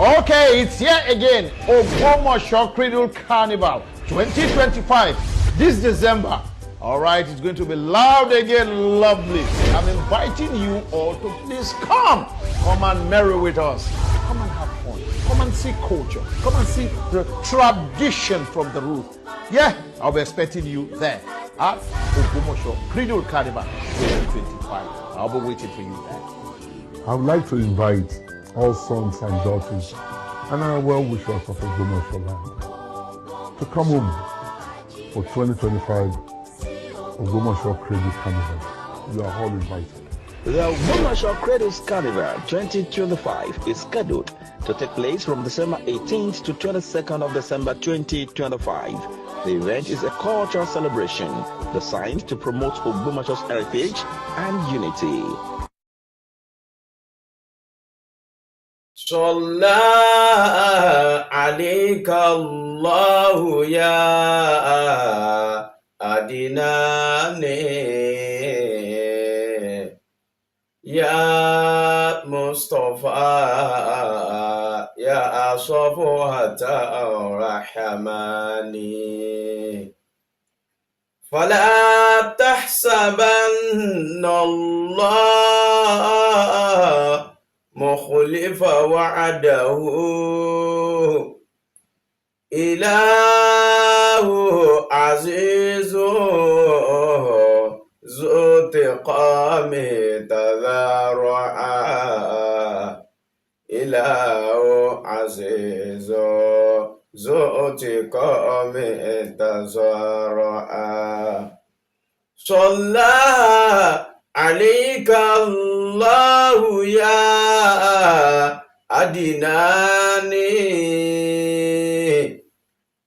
Okay, it's here again. Ogbomoso Cradle Carnival 2025. This December. All right, it's going to be loud again, lovely. I'm inviting you all to please come. Come and merry with us. Come and have fun. Come and see culture. Come and see the tradition from the root. Yeah, I'll be expecting you there at Ogbomoso Cradle Carnival 2025. I'll be waiting for you there. I would like to invite all sons and daughters and our well-wishers of Ogbomoso land to come home for 2025 Ogbomoso Cradle Carnival. You are all invited. The Ogbomoso Cradle Carnival 2025 is scheduled to take place from December 18th to 22nd of December 2025. The event is a cultural celebration designed to promote Ogbomoso's heritage and unity. صلى عليك الله يا أدناني يا مصطفى يا صفوة الرحمن فلا تحسبن الله مخلف وعده إله عزيز ذو انتقام تذرعا إله عزيز ذو انتقام تذرعا صلى عليك الله يا أدناني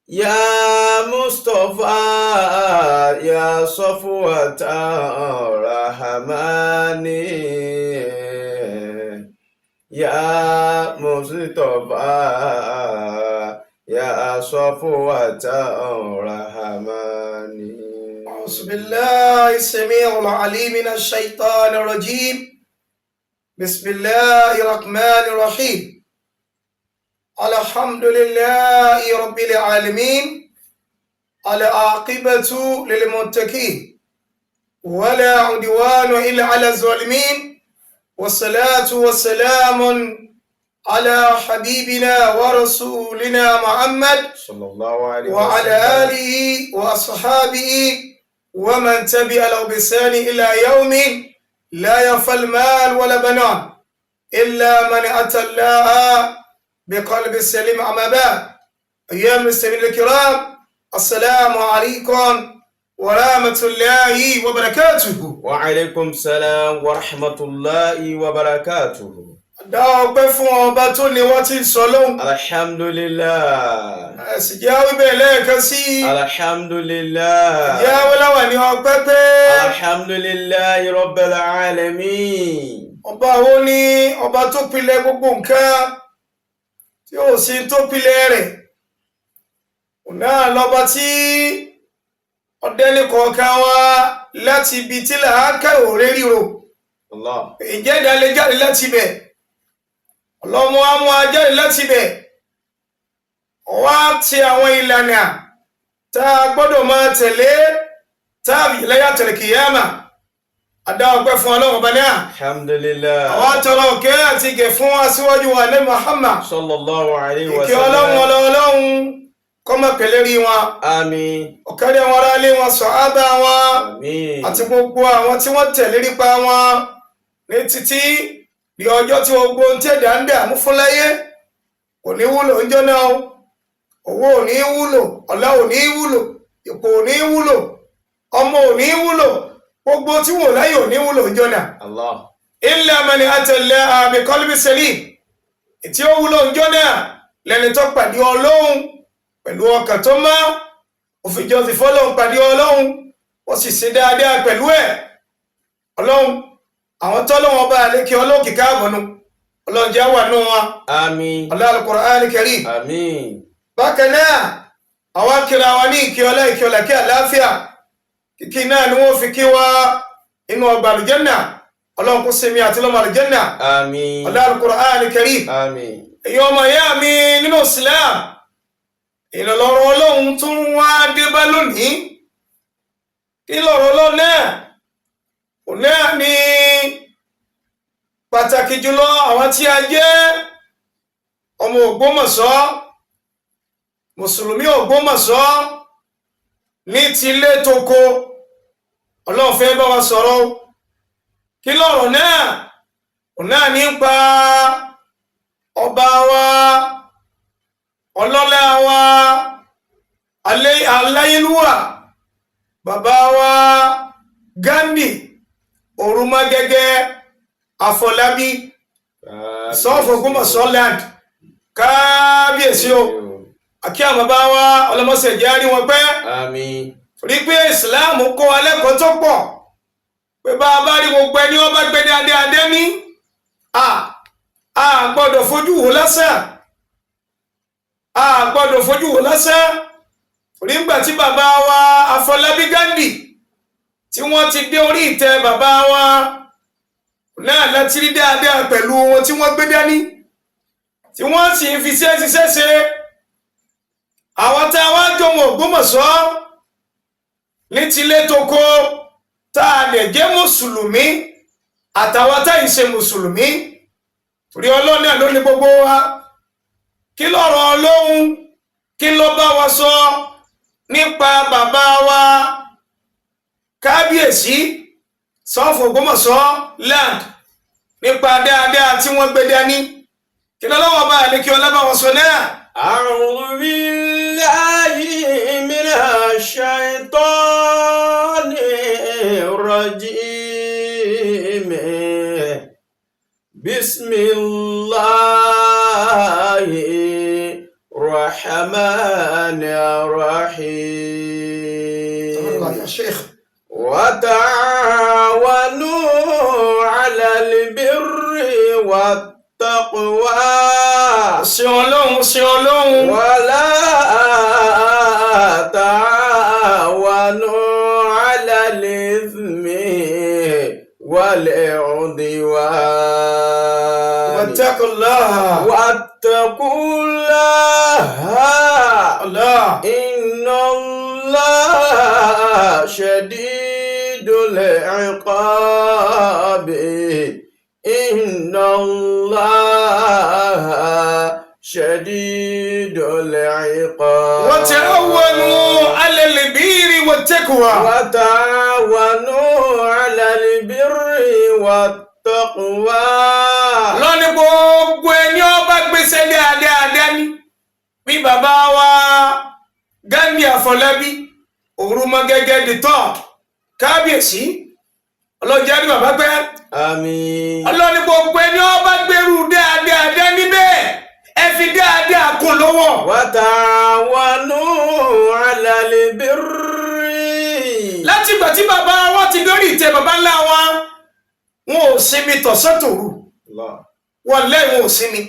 يا مصطفى يا صفوة الرحمن يا مصطفى يا صفوة الرحمن. أعوذ بالله السميع العليم من الشيطان الرجيم. بسم الله الرحمن الرحيم. الحمد لله رب العالمين. العاقبة للمتقين ولا عدوان إلا على الظالمين والصلاة والسلام على حبيبنا ورسولنا محمد صلى الله عليه وسلم وعلى آله وأصحابه ومن تبع له بإحسان إلى يوم لا ينفع المال ولا بنون إلا من أتى الله بقلب سليم. أما بعد، أيها المستمعين الكرام، السلام عليكم ورحمة الله وبركاته. وعليكم السلام ورحمة الله وبركاته. Dá ọpẹ́ fún ọba tó ní wọ́n ti sọ lóhùn. Alhamdulillah. Ẹ̀sìn jẹ́ wíbẹ̀ lẹ́ẹ̀kan sí. Alhamdulillah. Jẹ́ wíláwà ní ọpẹ́ pé. Alhamdulillahi Rabbil Alamin. Ọba wo ni ọba tó pilẹ̀ gbogbo nǹkan tí ó sì tó pilẹ̀ rẹ̀. Náà lọ́ba tí ọdẹ́ni kọ̀ọ̀kan wá láti ibi tí làákà òré ríro. Allah. Ìjẹ́ ìdálẹ́ jáde láti bẹ̀. Ọlọ́mọ amú ajáde láti bẹ̀. Wá ti àwọn ìlànà tá a gbọ́dọ̀ máa tẹ̀lé táàbí lẹ́yà tẹ̀lé kìyàmà. Adá ọpẹ́ fún Ọlọ́run ọba náà. Alhamdulillah. Àwọn àtọrọ òkè àti ìgẹ̀ fún aṣíwájú wa ní Muhammad. Sallallahu alayhi wa Ìkẹ́ sallam. Ọlọ́run kọ́mọ pẹ̀lẹ́ rí wọn. Àmín. Ọ̀kadì àwọn ará ilé wọn, sàhábà wọn. Àmín. Àti gbogbo àwọn tí wọ́n tẹ̀lé nípa wọn ní títí di ọjọ́ tí gbogbo ń tẹ̀dá ń dààmú fún láyé. Kò ní wúlò ńjọ́ náà o. Owó ò ní wúlò, ọlá ò ní wúlò, ipò ò ní wúlò, ọmọ ò ní wúlò, gbogbo tí wò láyé ò ní wúlò ńjọ́ náà. Allah. Illa man ata Allaha bi qalbi salim. Tí ó wúlò ńjọ́ náà lẹ́ni tó pàdé Ọlọ́run pẹ̀lú ọkàn tó mọ́, ó fi jọ́sìn fọ́lọ́run pàdé Ọlọ́run, ó sì ṣe dáadáa pẹ̀lú ẹ̀. Ọlọ́run, àwọn tọ́lọ́run ọba àlékè Ọlọ́run kìí káàbọ̀nù, Ọlọ́run jẹ́ wà nù wọn. Àmín. Al-Qur'an al-Karim. Àmín. Bákan náà, àwọn akíra wa ní ìkíọlá kí àláfíà, kíkí náà ni wọ́n fi kí wá inú ọgbà àlùjánnà. Ọlọ́run kó sinmi àti lọ́mọ àlùjánnà. Àmín. Al-Qur'an al-Karim. Àmín. èyí ọmọ ìyá mi nínú Islam ìlọ̀lọ́rọ̀ Ọlọ́run tún wá dé bá lónìí kí lọ̀rọ̀ Ọlọ́run náà òun náà ni pàtàkì jùlọ àwọn tí a jẹ́ ọmọ Ògbómọ̀ṣọ́ mùsùlùmí Ògbómọ̀ṣọ́ ní tilé toko Ọlọ́run fẹ́ bá wa sọ̀rọ̀ kí lọ̀rọ̀ náà òun náà nípa ọba wa ọlọ́lá wa aláyélúwà bàbá wa Ghandi Orúmọgẹ́gẹ́ Afọlábí sọ́ọ̀fù Ògbómọ̀ṣọ́ land kábíyèsí o àkí àwọn bàbá wa ọlọ́mọsẹ̀ járí wọn pẹ́ Àmín. rí pé ìsìláàmù kọ́ alẹ́kọ̀ọ́ tó pọ̀ pé bá a bá rí gbogbo ẹni wọ́n bá gbé adé ní a gbọ́dọ̀ fojú wò lásán a gbọ́dọ̀ fojú wò lásán rí ńgbà tí bàbá wa Afọlábí Ghandi tí wọ́n ti dé orí ìtẹ́ bàbá wa náà láti rí dáadáa pẹ̀lú wọn tí wọ́n gbé dání tí wọ́n sì ń fi ṣiṣẹ́ ṣe àwọn tá a wá jọmọ Ògbómọ̀ṣọ́ ní tilé toko tá a lè jẹ́ mùsùlùmí àtàwọn tá ì ṣe mùsùlùmí torí Ọlọ́run náà ló ní gbogbo wa kí lọ̀rọ̀ Ọlọ́run kí ló bá wa sọ nípa bàbá wa kábíyèsí sọ́ọ̀fù Ògbómọ̀ṣọ́ land nípa dáadáa tí wọ́n gbé dání kí lọ́wọ́ bá àlékí ọlá bá wọn sọ náà. أعوذ بالله من الشيطان الرجيم بسم الله الرحمن الرحيم يا شيخ وتعاونوا على البر والتقوى sí Ọlọ́run ولا تعاونوا على الإثم والعدوان واتقوا الله واتقوا الله إن الله شديد العقاب إن الله شديد العقاب وتعاونوا على البر والتقوى وتعاونوا على البر والتقوى lọ́ní gbogbo ẹni ọba gbèsè dáadáa ní bí bàbá wa Ghandi Afọlábí Orúmọgẹ́gẹ́ the third kábíyèsí ọlọ́jà ní bàbá pẹ́ Àmín. ọlọ́ni gbogbo ẹni ọba gbèrú dáadáa níbẹ̀ ẹ fi dáadáa kún lọ́wọ́. وتعاونوا على البر láti ìgbà tí bàbá wọn ti dórí ìtẹ́ bàbá ńlá wọn ò sinmi tọ̀sán tòru wọn lẹ́yìn wọn ò sinmi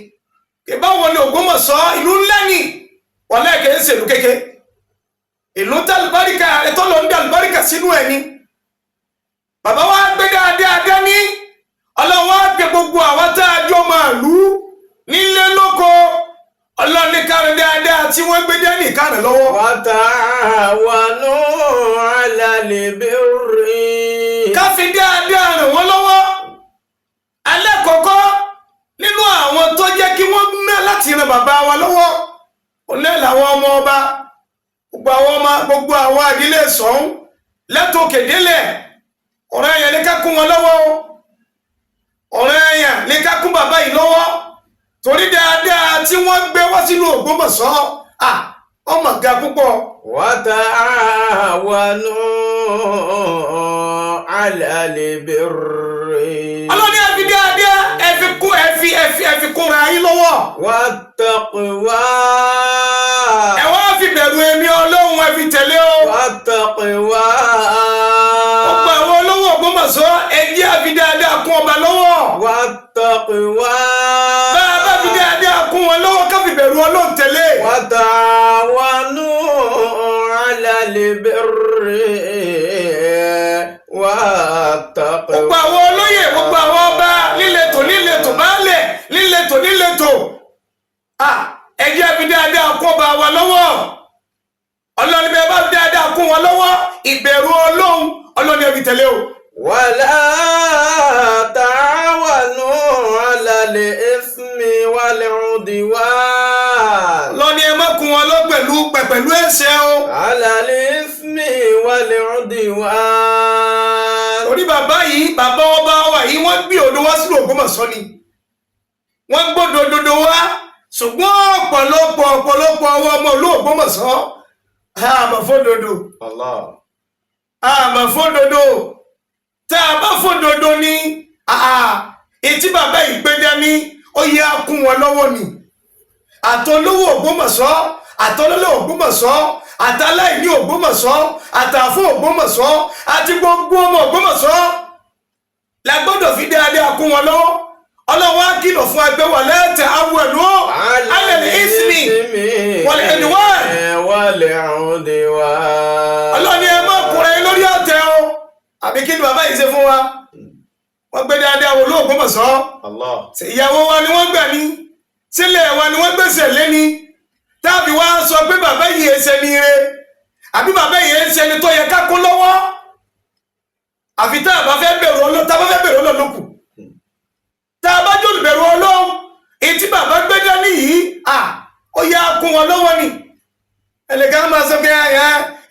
ìbáwo ni Ògbómọ̀ṣọ́ ìlú ńlá ni wọn lẹ́yìn kìí ṣèlú kéke ìlú tálùbáríkà ẹ̀tọ́ lọ ń dá àlùbáríkà sínú ẹ̀ ni bàbá wa gbé dáadáa ní ọlọ́wọ́ á gbé gbogbo àwọn tá a jọ máa lù ú nílé lóko ọlọ́ni kárẹ̀ dáadáa tí wọ́n gbé dání kárẹ̀ lọ́wọ́. وتعاونوا على البر ká fi dáadáa ràn wọ́n lọ́wọ́ alákọ̀ọ́kọ́ nínú àwọn tó jẹ́ kí wọ́n mẹ́ láti ran bàbá wa lọ́wọ́ ọ̀nà làwọn ọmọ ọba gbogbo àwọn àdílé sọ̀hún látòkè délẹ̀ ọ̀rọ̀ ẹ̀yàn ní ká kún wọn lọ́wọ́ ọ̀rọ̀ ẹ̀yàn ní ká kún bàbá yìí lọ́wọ́ torí dáadáa tí wọ́n gbé wá sínú Ògbómọ̀ṣọ́ ọmọ ga púpọ̀. وتعاونوا على البر ọlọ́ni ẹ fi dáadáa ẹ fi kúnra yín lọ́wọ́. والتقوى ẹ wá fi bẹ̀rù èmi Ọlọ́run ẹ fi tẹ̀lé o. والتقوى ọ̀pọ̀ àwọn olówó Ògbómọ̀ṣọ́ ẹ jẹ́ àfi dáadáa kún ọba lọ́wọ́. والتقوى bá a bá fi dáadáa kún wọn lọ́wọ́ ká fi bẹ̀rù Ọlọ́run tẹ̀lé. وتعاونوا على البر والتقوى gbogbo àwọn olóyè gbogbo àwọn ọba níletò baálẹ̀ níletò tẹ̀lé o. ولا تعاونوا على الإثم والعدوان. lọ́ni ẹ má kún wọn lọ pẹ̀lú ẹ̀ṣẹ̀ o. على الإثم والعدوان. orí bàbá yìí bàbá ọba wa yìí wọ́n gbé odò wá sílùú Ògbómọ̀ṣọ́ ni wọ́n gbọ́dọ̀ òdodo wá ṣùgbọ́n ọ̀pọ̀lọpọ̀ ọwọ́ ọmọ ìlú Ògbómọ̀ṣọ́ àmọ́ fódodo àmọ́ fódodo tá a bá fódodo ní etí bàbá yìí gbé dání ó yẹ á kún wọn lọ́wọ́ ni àtolówó Ògbómọ̀ṣọ́ àtọlọ́lọ́ Ògbómọ̀ṣọ́ àtàláìní Ògbómọ̀ṣọ́ àtàfún Ògbómọ̀ṣọ́ àti gbogbo ọmọ Ògbómọ̀ṣọ́ la gbọ́dọ̀ fi dáadáa kún wọn lọ́wọ́. Ọlọ́run á kìlọ̀ fún ẹgbẹ́ wà lẹ́tẹ̀ àwọn ẹ̀lú alẹ́ ìsìnmi wọlé ẹ̀dùnwá. Ọlọ́run ẹ má kúrẹ́ lórí ọ̀tẹ̀ o. Àbí kí ni bàbá yìí ṣe fún wa? Wọ́n gbé dáadáa wò lóògbé Ògbómọ̀ṣọ́. Ìyàwó wa ni wọ́n gbà ní. Sílẹ̀ wa ni wọ́n gbèsè lé ní. Táàbí wá sọ pé bàbá yìí ẹsẹ̀ ní ire. Àbí bàbá yìí ẹsẹ̀ ní tó yẹ ká kún lọ́wọ́. Àfi tá a bá fẹ́ bẹ̀rù Ọlọ́run lókù. Tá a bá jòlù bẹ̀rù Ọlọ́run ètí bàbá gbé dání yìí ó yá kún wọn lọ́wọ́ ni ẹnìkan máa sọ pé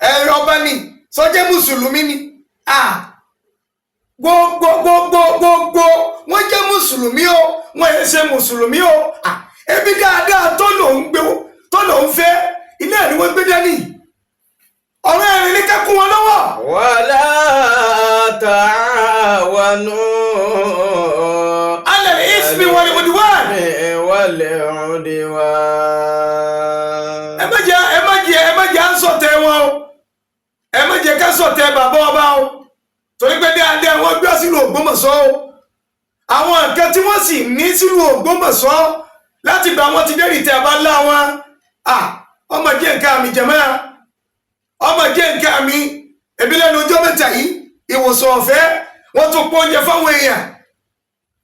ẹ̀rọ ọba ni sọ́jẹ́ mùsùlùmí ni gbogbo wọ́n jẹ́ mùsùlùmí o wọ́n yẹ ṣe mùsùlùmí o ebi dáadáa tó lòun fẹ́ ilé ẹ̀rí wọ́n gbé dání ọ̀rọ̀ ẹ̀rín ní ká kún wọn lọ́wọ́. wala ta'awanu ismi wal udwan. ẹ má jẹ́ à ń sọ̀tẹ̀ wọn o ẹ má jẹ́ ká sọ̀tẹ̀ bàbá ọba o torí pé dáadáa wọ́n gbé sílùú Ògbómọ̀ṣọ́ o àwọn nǹkan tí wọ́n sì ní sílùú Ògbómọ̀ṣọ́ láti gbà wọ́n ti dẹ́rì tẹ̀ bá ńlá wọn ọmọ jẹ́ nǹkan àmì jẹ̀mọ́ ọmọ jẹ́ nǹkan àmì ẹbí lẹ́nu ọjọ́ mẹ́ta yìí ìwòsàn ọ̀fẹ́ wọ́n tún pọ̀ oúnjẹ fáwọn èèyàn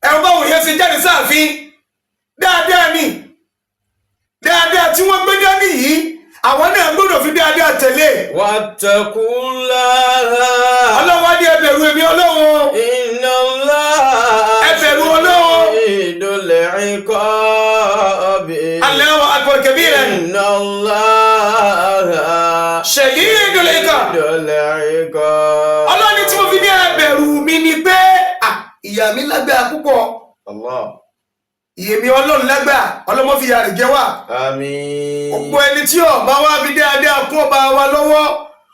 ẹ̀rọ báwọn yẹn ṣe jáde sáàfin dáadáa ni dáadáa tí wọ́n gbé dání yìí àwọn náà gbọ́dọ̀ fi dáadáa tẹ̀lé. wattaqullaha. ọlọ́wọ́ á ní ẹ bẹ̀rù èmi Ọlọ́run. innallaha ẹ bẹ̀rù Ọlọ́run. shadidul iqabi. Allahu akbar kabiran. innallaha shadidul iqabi. Ọlọ́ni tí mo fi ní ẹ bẹ̀rù mi ni pé ìyà mi lágbára púpọ̀. Ìyèmí Ọlọ́run lágbára ọlọ́mọ fi yàrá jẹ wá. Àmín. Gbogbo ẹni tí ọba wa fi dáadáa kún ọba wa lọ́wọ́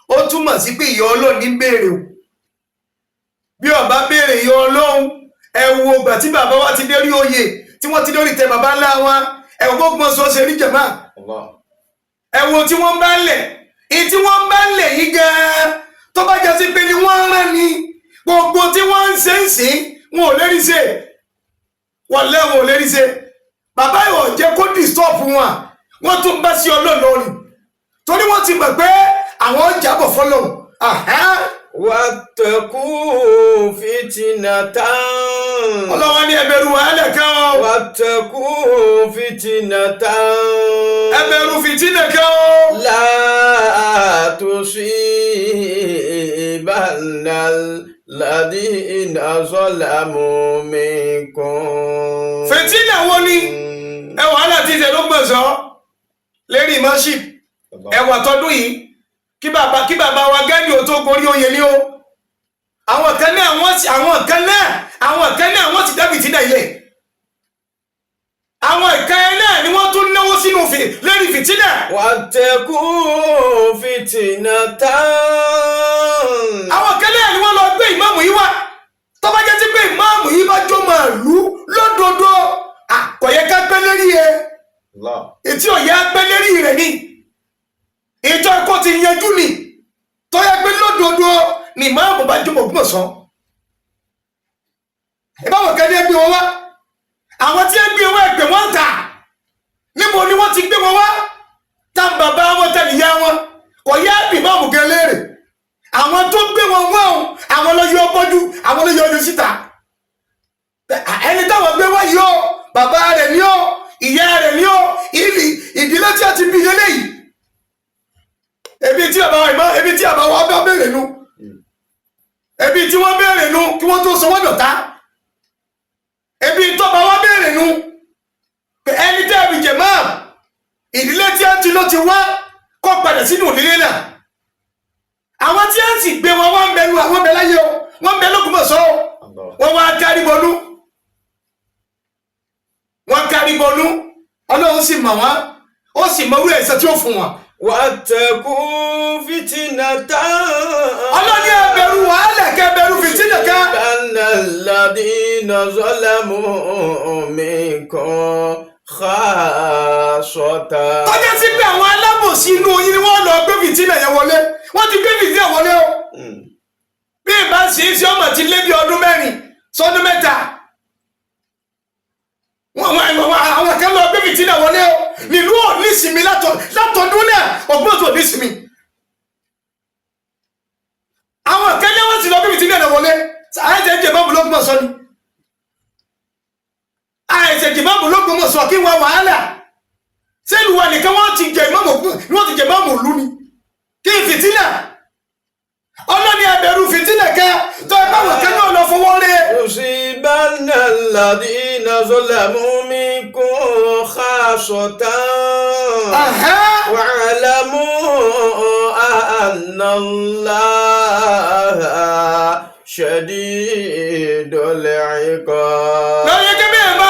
ó túmọ̀ sí pé ìyà Ọlọ́run ní béèrè o. Bí ọba béèrè ìyà Ọlọ́run ẹ wo ìgbà tí bàbá wa ti dérí oyè tí wọ́n ti dórí tẹ bàbá ńlá wa ẹ wo gbogbo sọ ṣe rí jẹ̀má. Ẹ wo tí wọ́n bá ń lẹ̀ èyí tí wọ́n bá ń lẹ̀ yìí gan-an tó bá jẹ́ sí pé ni wọ́n rán ni gbogbo tí wọ́n ń ṣe wọn ò lérí ṣe wọ́n lẹ́wọ̀n ò lérí ṣe bàbá yóò jẹ́ kó disturb wọ́n tún bá sí Ọlọ́run torí wọ́n ti mọ̀ pé àwọn jábọ̀ fọ́lọ́run. Wattaqu fitnatan. Ọlọ́wọ́n ní ẹ bẹ̀rù wàhálà kan o. Wattaqu fitnatan. Ẹ bẹ̀rù fìtínà kan o. La tusibanna alladhina zalamu minkum. Fìtínà wo ni ẹ wàhálà ti tẹ̀ ló gbọ̀nsọ́ lérí imọ́ṣíp ẹwà tọdún yìí kí bàbá wa Gani ò tó gorí oyè ni o àwọn kan náà wọ́n ti dábì tí náà ilé àwọn ìkan náà ni wọ́n tún náwó sínú lérí fìtínà. Wattaqu fitnatan. àwọn kan náà ni wọ́n lọ gbé ìmáàmù yìí wá tó bá jẹ́ sí pé ìmáàmù yìí bá jó màálù lódodo kò yẹ ká pẹ́ lérí ẹ̀ ètí ọ̀yẹ́ á pẹ́ lérí rẹ̀ ni ìjọ ẹ̀kọ́ ti yanjú ni tó yẹ pé lódodo ni ìmáàmù bá jó Ògbómọ̀ṣọ́ ìbáwọ̀ kẹ́ni ẹgbẹ́ wọn wá àwọn tí ẹgbẹ́ wọn ẹgbẹ́ wọn tà níbo ni wọ́n ti gbé wọn wá tá bàbá wọn tẹ̀lé ìyá wọn kò yẹ bí ìmáàmù gẹ léèrè àwọn tó gbé wọn wá o àwọn ló yọ bọ́jú àwọn ló yọ ọdún síta ẹni táwọn gbé wá yìí o bàbá rẹ̀ ni o ìyá rẹ̀ ni o ìdílé tí a ti bí eléyìí ebi tí àbá wa bá bèrè nu ebi tí wọ́n béèrè nu kí wọ́n tó sọ wọ́n dọ̀tá ebi tó bá wọ́n béèrè nu pé ẹni tẹ́ ẹbí jẹ̀ máa ìdílé tí a ti ló ti wá kó padà sínú ìdílé náà àwọn tí a sì gbé wọn wọ́n ń bẹnu àwọn bẹ láyé o wọ́n ń bẹ l'Ógbómọ̀ṣọ́ o wọ́n wá kárí bọnú wọ́n kárí bọnú Ọlọ́run sì mọ̀ wọ́n ó sì mọ orí ẹ̀san tí ó fún wọn. واتقوا فتنة Ọlọ́run ní ẹ bẹ̀rù wàhálà kẹ́ bẹ̀rù fìtínà ká. أن الذين ظلموا منكم خاصة. tọ́jà sí pé àwọn alábòsí inú yín ni wọ́n lọ gbé fìtínà yẹn wọlé wọ́n ti gbé fìtínà wọlé o. bí ìbá sì í sí ọmọ ti lé bí ọdún 4 sọdún 3 àwọn kan lọ gbé fìtínà wọlé o nílùú ò ní ìsinmi látọdún náà Ògbómọ̀ṣọ́ ò ní ìsinmi. àwọn kan ní wọ́n ti lọ gbé fìtínà náà wọlé àìsàn ìjẹ̀bọ́ọ̀bù l'Ógbómọ̀ṣọ́ ni àìsàn ìjẹ̀bọ́ọ̀bù l'Ógbómọ̀ṣọ́ kí wọ́n wàhálà sẹ́lù wa nìkan wọ́n ti jẹ ìmọ̀mù òlú ni kí fìtínà Ọlọ́ni ẹbẹ̀rù fìtínà kẹ́ tó ẹgbẹ́wọ̀n kẹ́ náà lọ fọwọ́ rẹ̀. يصيبن الذين ظلموا منكم خاصة واعلموا أن الله شديد العقاب. lọ́yẹ́ kí bẹ́ẹ̀ bá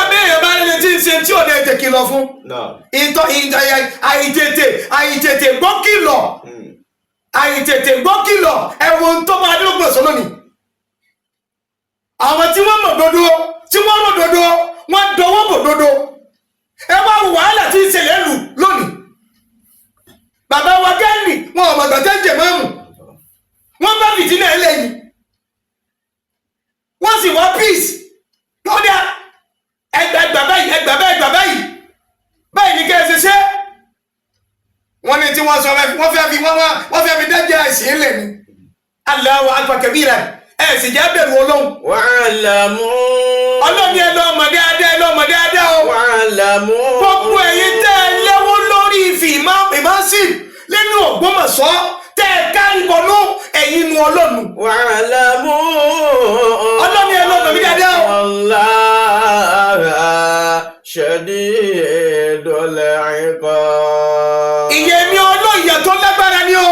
rẹ̀ tí ń ṣe tí ò lè tẹ̀ kìlọ̀ fún. àìtètè gbọ́ kìlọ̀. àìtètè gbọ́ kìlọ̀ ẹ̀wọ̀n tó máa dé l'Ógbómọ̀ṣọ́ lónìí. àwọn tí wọ́n mọ̀ dodo tí wọ́n rò dodo wọ́n dọwọ́ bò dodo. ẹ wá wàhálà tí ń ṣẹlẹ̀ lù lónìí. bàbá wa Gani wọn ò mọ̀gbà tẹ́ ń jẹ̀ mọ́mù. wọ́n bá fìtínà ẹlẹ́yìn. wọ́n sì wá peace. lọ́dà ẹgbà báyìí. báyìí ní kẹ́ ẹ ṣe ṣe. wọ́n ní tí wọ́n sọ wọ́n fẹ́ fi dájẹ́ àìsí ńlẹ̀ ni. Allahu akbar kabira ẹ̀ sì jẹ́ bẹ̀rù Ọlọ́run. wa'lamu. Ọlọ́run ni ẹ lọ mọ̀ dáadáa o. wa'lamu. gbogbo ẹ̀yin tẹ́ ẹ lẹ́wọ́ lórí ìmásì nínú Ògbómọ̀ṣọ́ tẹ́ ẹ kárí bọnú ẹ̀yin nu Ọlọ́run. wa'lamu. Ọlọ́run ni ẹ lọ mọ̀ dáadáa o. Allaha shadidul iqab. ìyẹn ni Ọlọ́run ìyà tó lágbára ni o.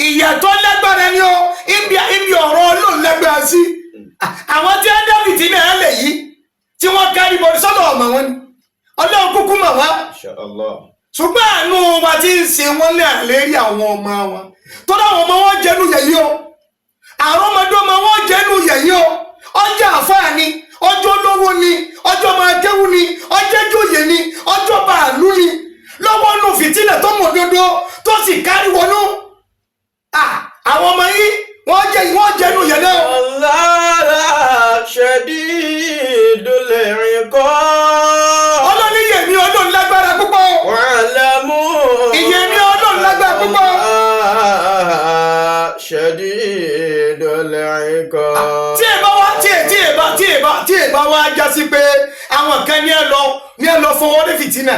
ìyà tó lágbára ni o. ibi ọ̀rọ̀ Ọlọ́run lágbára sí. àwọn tí ẹ dábìtì náà lè yí tí wọ́n kárí bọnú sọ́dọ̀ ọmọ wọn ni Ọlọ́run kúkú mọ̀ wá. Inshallah. ṣùgbọ́n àánú wa ti ń ṣe wọ́n lé àlérí àwọn ọmọ wọn tó dáwọn ọmọ wọn jẹ́nu yẹ̀yí o àwọn ọmọdé ọmọ wọn jẹ́nu yẹ̀yí o ọjọ́ àfáà ni ọjọ́ olówó ni ọjọ́ ọmọ akẹ́wù ni ọjọ́ ìjòyè ni ọjọ́ bàálù ni lọ́wọ́ nù fìtílẹ̀ tó mọ̀ dodo tó sì kárí wọnú àwọn ọmọ yìí wọ́n jẹ́nu yẹ̀ náà. Allaha shadidul iqab. Ọlọ́ni yẹ̀mí Ọlọ́run lágbára púpọ̀. wa'lamu. ìyẹ̀mí Ọlọ́run lágbára púpọ̀. shadidul iqab. tí ẹ bá wá já sí pé àwọn kan ní ẹ lọ fọwọ́ ní fìtínà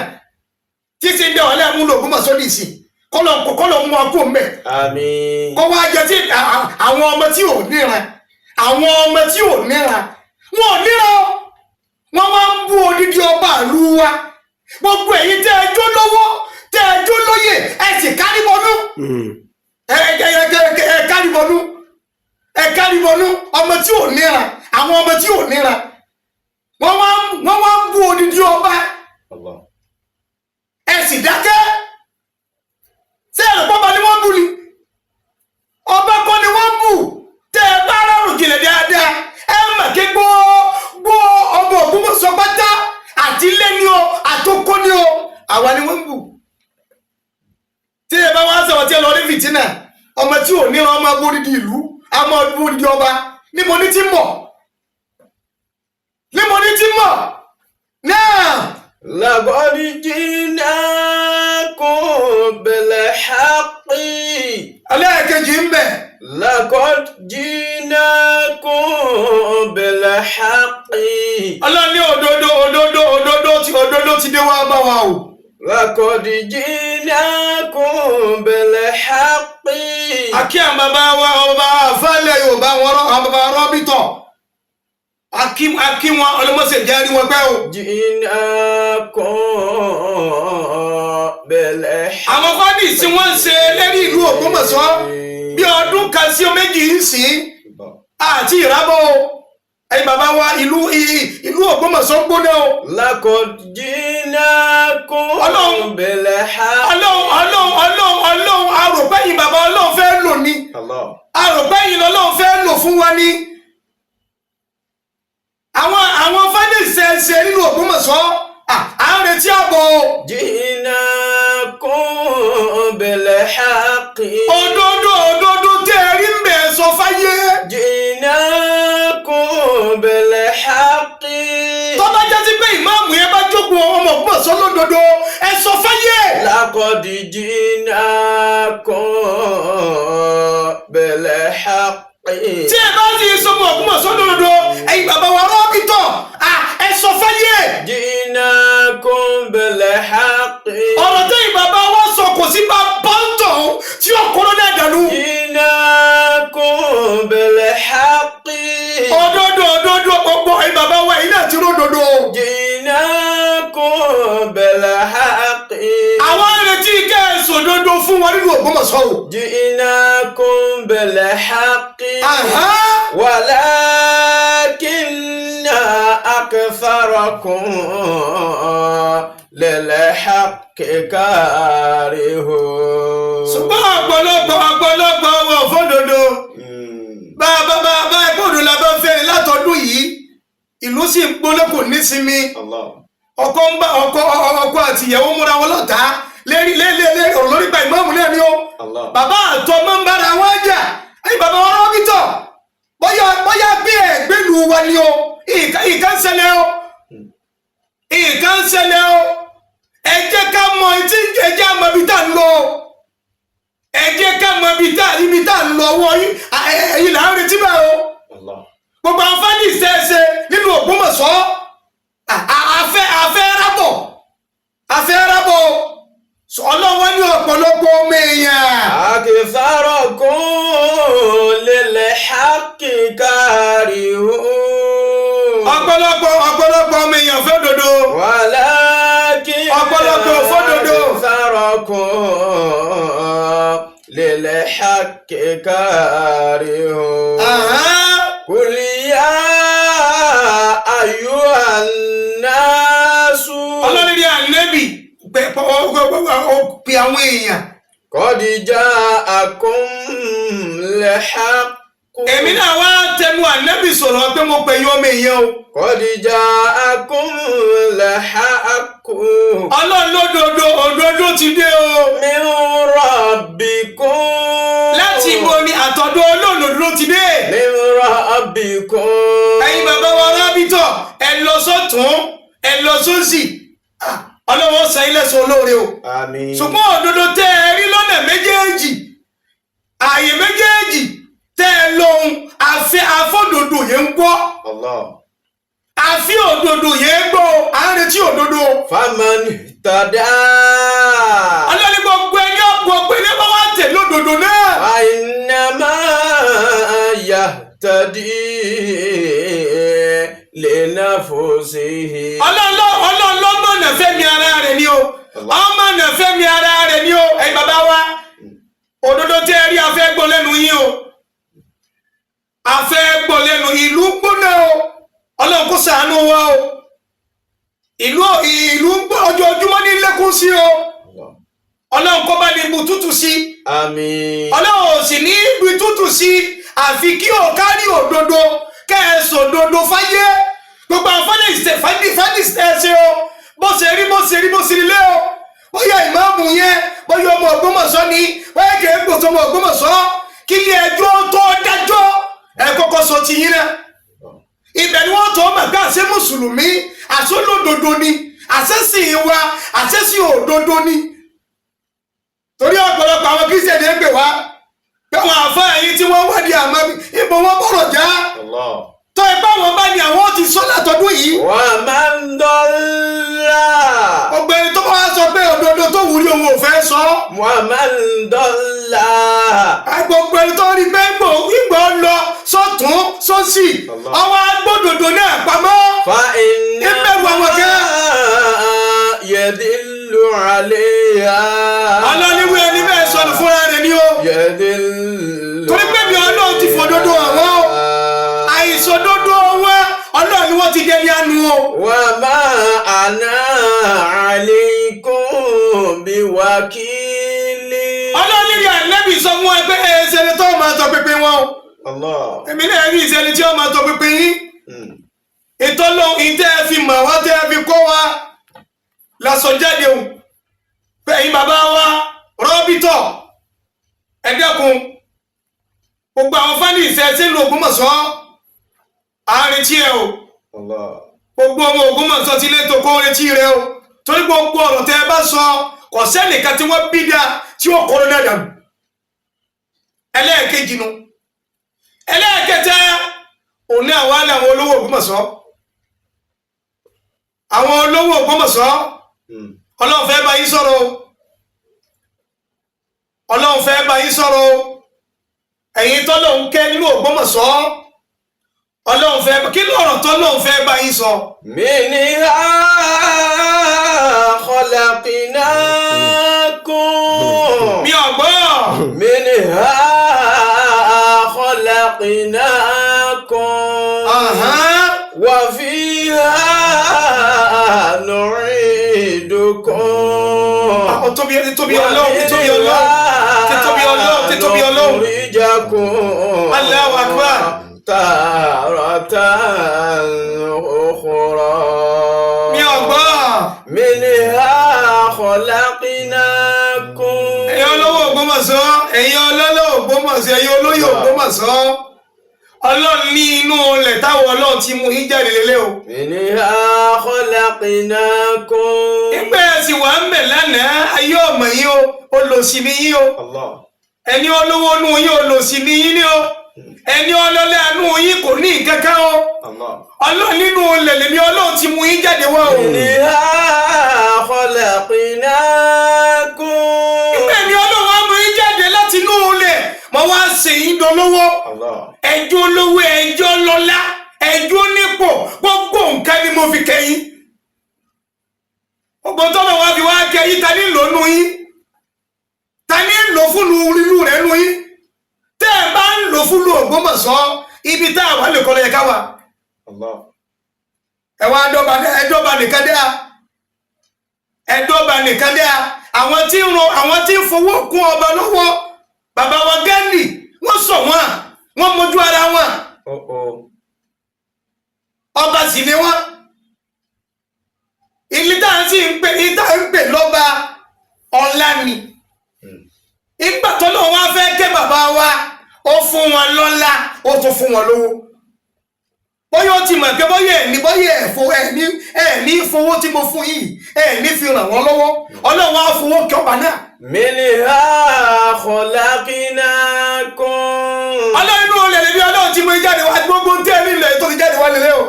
tí ti ń dẹ̀ wọ́n lẹ́mú l'Ògbómọ̀ṣọ́ dì sí kọ́lọ̀ mú akó mẹ́. Àmín. kọ́ wá jẹ́ tí àwọn ọmọ tí ò níran wọn ò níran wọ́n wá ń bú odidi ọba ìlú wa gbogbo ẹ̀yin tẹ́ ẹ jó lọ́wọ́ tẹ́ ẹ jó lóyè ẹ sì kárí bọnú ẹ kárí bọnú ọmọ tí ò níran àwọn ọmọ tí ò níran wọ́n wá ń bú odidi ọba ẹ sì dákẹ́ ṣé ẹ̀rọ pọ́pá ni wọ́n bú ni ọba kọ́ ni wọ́n bú tẹ́ ẹ bá rọrùn jìnlẹ̀ dáadáa ẹ mà ké gbọ́ ọmọ Ògbómọ̀ṣọ́ pátá àti ilé ni o àtòkó ni o àwa ni wọ́n bú tí ẹ bá wá sọ̀rọ̀ tí ẹ lọ ní fìtínà ọmọ tí ò ní ọmọ agbórídìí ìlú ọmọ agbórídìí ọba níbo ní ti mọ̀ náà. laqad ji'nakum bil haqqi. ẹlẹ́ẹ̀kejì ń bẹ̀. laqad ji'nakum bil haqqi. Ọlọ́run ní òdodo ti dé wá bá wa o. لقد جئناكم بالحق. Akí àwọn bàbá wa ọba àfáàlẹ̀ Yorùbá wọn àwọn bàbá rọ́bìtọ̀. Akí wọn ọlọ́mọ̀sẹ̀ járí wọn pẹ́ o. جئناكم بالحق. Àwọn fádì tí wọ́n ń ṣe lérí ìlú Ògbómọ̀ṣọ́ bí ọdún kan sí méjì ń sìn àti ìrábọ̀ o. Ẹ̀yin bàbá wa ìlú Ògbómọ̀ṣọ́ gbóná o. لقد جئناكم بالحق. Ọlọ́run arògbẹ́yìn bàbá Ọlọ́run fẹ́ lò ní. Arògbẹ́yìn Ọlọ́run fẹ́ lò fún wa ní. Àwọn fádì ṣe nínú Ògbómọ̀ṣọ́ à ń retí àbọ̀ o. جئناكم بالحق. Òdodo tẹ́ ẹ rí ń bẹ̀ sọ fáyé. جئناكم بالحق. Tó bá jẹ́ sí pé ìmáàmù yẹn bá jókòó ọmọ Ògbómọ̀ṣọ́ lódodo ẹ sọ fáyé. لقد جئناكم بالحق. Tí ẹ bá ti sọmọ Ògbómọ̀ṣọ́ lódodo ẹ̀yin bàbá wa rọ́bìtọ̀ ẹ sọ fáyé. جئناكم بالحق. Ọ̀rọ̀ tẹ́yìn bàbá wa sọ kò sí bá bọ́ńtọ̀ tí ó kúrò náà dànù. جئناكم بالحق. Òdodo gbogbo ẹ̀yin bàbá wa yìí náà ti ródodo. جئناكم بالحق. Àwọn retí kẹ́ ẹ sòdodo fún wọn nínú Ògbómọ̀ṣọ́ o. جئناكم بالحق. ولكن أكثركم للحق كارهون. Ṣùgbọ́n ọ̀pọ̀lọpọ̀ wọn fódodo. Bàbá ẹgbọ́dọ̀ la bá fẹ́ látọdún yìí ìlú sì ń gbóná kò ní sinmi. Ọkọ àti ìyàwó múra wọn lọ́tà lérí ọ̀rọ̀ lórí gba ìmáàmù náà ni ó. Bàbá àtọmọ ń bára wọn jà ẹ̀yin bàbá wọn rọ́bìtọ̀ bóyá bí ẹ̀gbẹ́lu wa ni o ìkan ṣẹlẹ̀ o ẹ jẹ́ ká mọ etí ẹ jẹ́ àmọ́ ibi tá ń lọ ẹ jẹ́ ká mọ ibi tá ń lọ ọwọ́ ẹ̀yin là ń retí bẹ́ẹ̀ o. Gbogbo àwọn fáńdì ṣẹ́ẹ̀ṣe nínú Ògbómọ̀ṣọ́ afẹ́ rábọ̀ ọlọ́wọ́ ní ọ̀pọ̀lọpọ̀ ọmọ èèyàn. أكثركم للحق كارهون. ọ̀pọ̀lọpọ̀ ọmọ èèyàn fẹ́ dodo. ولكن ọ̀pọ̀lọpọ̀ fọ́dodo. أكثركم للحق كارهون. قل يا أيها الناس. Ọlọ́run ní ànẹ́bì pe àwọn èèyàn. قد جاءكم الحق. Èmi náà wá tẹnu ànẹ́bì sọ̀rọ̀ pé mo pè yín ọmọ èèyàn o. قد جاءكم الحق. Ọlọ́run òdodo ti dé o. من ربكم. Láti ibo ni àtọ̀dọ̀ Ọlọ́run òdodo ti dé. من ربكم. Ẹ̀yin bàbá wa rábìtọ̀ ẹ lọ sọ́tún ẹ lọ sósì. Ọlọ́run san yín lẹ́san olóore o. Àmín. Ṣùgbọ́n òdodo tẹ́ ẹ rí lọ́nà méjèèjì ààyè méjèèjì tẹ́ ẹ lóhun àfọ́dòdò yẹn ń gbọ́. Àfi òdodo yẹn gbọ́ à ń retí òdodo. Faman tada. Ọlọ́run gbogbo ẹni bá wá tẹ̀lé òdodo náà. Innama yahtadi li nafsihi. Ọlọ́run lọ́mọ̀nà fẹ́mi ara rẹ̀ ni o. Ọmọnà fẹ́mi ara rẹ̀ ni o. Ẹ̀yin bàbá wa òdodo tẹ́ ẹ rí afẹ́ gbọ́ lẹ́nu yín o. Afẹ́ gbọ́ lẹ́nu ìlú gbóná o. Ọlọ́run kó ṣàánú wa o. Ìlú ojoojúmọ́ ní lẹ́kún sí o. Ọlọ́run kó bá ní ibu tútù sí. Àmín. Ọlọ́run ò sì ní ibi tútù sí àfi kí o kárí òdodo kẹ́ẹ̀sọ̀ òdodo fáyé. Gbogbo àwọn fáńdì ṣe o. Bó ṣe rí lé o. Bóyá ìmáàmù yẹn bóyá ọmọ Ògbómọ̀ṣọ́ ni bóyá kìí gbòòtò ọmọ Ògbómọ̀ṣọ́ kí ilé ẹjọ́ tó dájọ́ ẹ kọ́kọ́ sọ ti yín náà. Ibẹ̀ ni wọ́n tó mọ̀ pé àṣẹ mùsùlùmí àṣẹ olódodo ni àṣẹ sìn wa àṣẹ sí òdodo ni. Torí ọ̀pọ̀lọpọ̀ àwọn kírísítẹ̀nì ń pè wá pé wọn àfọ ẹ̀yìn tí wọ́n wádìí àmọ́ ibò wọn bọ̀rọ̀ já. Tó ipá wọn bá ní àwọn ti sọ látọdún yìí. Wa man dalla. Ọ̀gbẹ́ni tó bá wá sọ pé òdodo sí ọwọ́ agbódòdó náà pamọ́ ìbẹ̀rù àwọn kẹ́ yadillu alayha ọlọ́niwé ẹni bẹ́ẹ̀ sọ̀rọ̀ fúnra rẹ̀ ni ó torí pé bí Ọlọ́run ti fòdodo àwọn àìsòdodo wọn Ọlọ́run ni wọ́n ti dé ní àánú o. wa ma ana alaykum biwakili. Ọlọ́run ní Ànábì sọ fún ẹ pé ẹsẹ̀ tó máa tọ pínpín wọn o. Èmi náà rí ìṣẹ́ni tí ó máa tọ pínpín yín. Ìtọ́lọ́ ìtẹ́ ẹ fi mọ̀ wá tẹ́ ẹ fi kọ́ wa lásọ jáde o. Pé ẹ̀yin bàbá wa rọ́bìtọ̀ ẹ dẹ́kun. Gbogbo àwọn fáńdì ìṣẹ́ tí ń lo Ògbómọ̀ṣọ́ àárín tí ẹ o. Gbogbo ọmọ Ògbómọ̀ṣọ́ ti lé tó kó retí rẹ o. Torí gbogbo ọ̀rọ̀ tẹ́ ẹ bá sọ kò sẹ́nìkan tí wọ́n bí dá tí ó kọ́rọ́ náà dànù. Ẹlẹ́ẹ̀kejì nu. Ẹlẹ́ẹ̀kẹta òun ní àwọn alẹ́ àwọn olówó Ògbómọ̀ṣọ́. Àwọn olówó Ògbómọ̀ṣọ́ Ọlọ́run fẹ́ bá yín sọ̀rọ̀ o. Ọlọ́run fẹ́ bá yín sọ̀rọ̀ o. Ẹ̀yin tọ́lọ́run kẹ́ nínú Ògbómọ̀ṣọ́. Ọlọ́run fẹ́ kí lọ̀rọ̀ tọ́lọ́run fẹ́ bá yín sọ. Minha khalaqnakum. Mi ọ̀gbọ́. Minha khalaqnakum. Wa fiha nu'idukum. Tóbi Ọlọ́run. Allahu Akbar. Taratan ukhra. Mi ọ̀gbọ́. Minha khalaqnakum. Ẹ̀yin olówó Ògbómọ̀ṣọ́, ẹ̀yin ọlọ́lọ́ Ògbómọ̀ṣọ́, ẹ̀yin olóyè Ògbómọ̀ṣọ́. Ọlọ́run ní inú ilẹ̀ táwọn Ọlọ́run ti mú yín jáde lélẹ̀ o. Minha khalaqnakum. Ìgbẹ́ ẹ̀sìn wà ń bẹ̀ lánàá, ayé ọmọ yín o, olòṣì ni yín o. Ẹni olówó nú yín olòṣì ni yín ni o. Ẹni ọlọ́lẹ́ àánú yín kò ní ìkankan o. Ọlọ́run nínú ilẹ̀ lèmi Ọlọ́run ti mú yín jáde wá o. Minha khalaqnakum. Ìgbẹ́ ni Ọlọ́run á mú yín jáde láti inú ilẹ̀, mo wá ṣe yín dolówó. Ẹjọ́ olówó, ẹjọ́ lọ́lá, ẹjọ́ nípò, gbogbo nǹkan ni mo fi kẹ́yìn. Gbogbo tọ́lọ̀ wá fi wá kẹ́yìn, ta ní lò nú yín? Ta ní lò fún lílù rẹ̀ nú yín? Tẹ́ ẹ bá ń lò fún Ògbómọ̀ṣọ́, ibi tá a wà lè kọ́ lọ yẹ ká wà. Ẹ wá ẹdọ́ba nìkan dẹ́ a. Ẹdọ́ba nìkan dẹ́ a. Àwọn tí ń fowó kún ọba lọ́wọ́, bàbá wa Gandhi, wọ́n sọ wọ́n mójú ara wọn. Ọba sì ni wọ́n. Ilé tá à ń pè lọ́ba ọ̀la ni. Ìgbà tó lọ́wọ́ wá fẹ́ kẹ́ bàbá wa, ó fún wọn lọ́lá, ó tún fún wọn lówó. Bóyá ó ti mọ̀ pé bóyá ẹ̀ní fowó tí mo fún yìí, ẹ̀ní fi ràn wọ́n lọ́wọ́. Ọlọ́run á fowó kí ọba náà. Minha khalaqnakum. Ọlọ́run inú olè lè bí Ọlọ́run tí mo jáde wá gbogbo ń tẹ́ nílẹ̀ tó ti jáde wá lélẹ̀ o.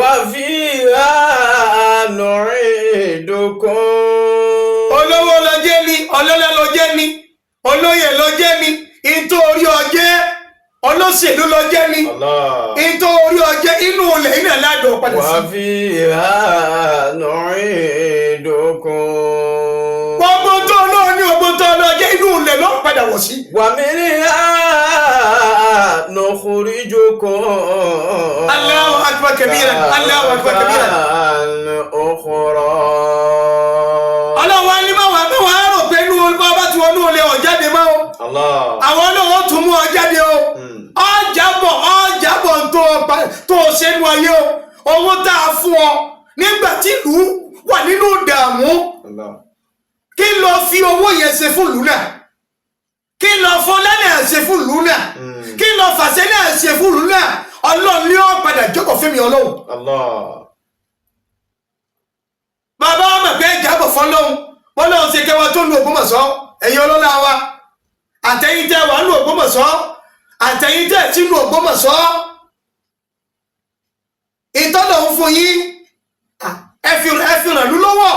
Wa fiha nu'idukum. Olówó lọ jẹ́ ni, ọlọ́lá lọ jẹ́ ni, olóyè lọ jẹ́ ni, nítorí ọjẹ́, olóṣèlú lọ jẹ́ ni, nítorí ọjẹ́ inú olè iná ládùn padà sí. Wa fiha nu'idukum. Gbogbo tó lọ́ọ̀ ní ogbó tó lọ́ọ̀ jẹ́ inú olè lọ́ padà wọ̀ sí. Wa minha nukhrijukum. Allahu akbar kabiran, Allahu akbar kabiran. Ukhra. Ọlọ́run á ní máa rò pé inú ọba tí wọ́n ní olè ọ̀jáde máa o. Àwọn olówó tún mú ọjáde o. Ọjàbọ̀ tó ṣe nú ayé o. Owó tá a fún ọ nígbà tí ìlú wà nínú ìdààmú. Kí ló fi owó yẹn ṣe fún ìlú náà? Kí ló fún lẹ́nà ṣe fún ìlú náà? Kí ló fàṣẹ náà ṣe fún ìlú náà? Ọlọ́run ní ó padà jókòó fún mi Ọlọ́run. Bàbá ọmọ pé ìjábọ̀ fọ́lọ́hun, bọ́lọ́hun ṣe kẹwàá tó lu Ògbómọ̀ṣọ́, ẹ̀yin ọlọ́lá wa, àtẹ̀yin tẹ́ wà lu Ògbómọ̀ṣọ́, àtẹ̀yin tẹ́ tí lu Ògbómọ̀ṣọ́. Ìtọ́lọ́hun fún yín, ẹ fi ràn ìlú lọ́wọ́,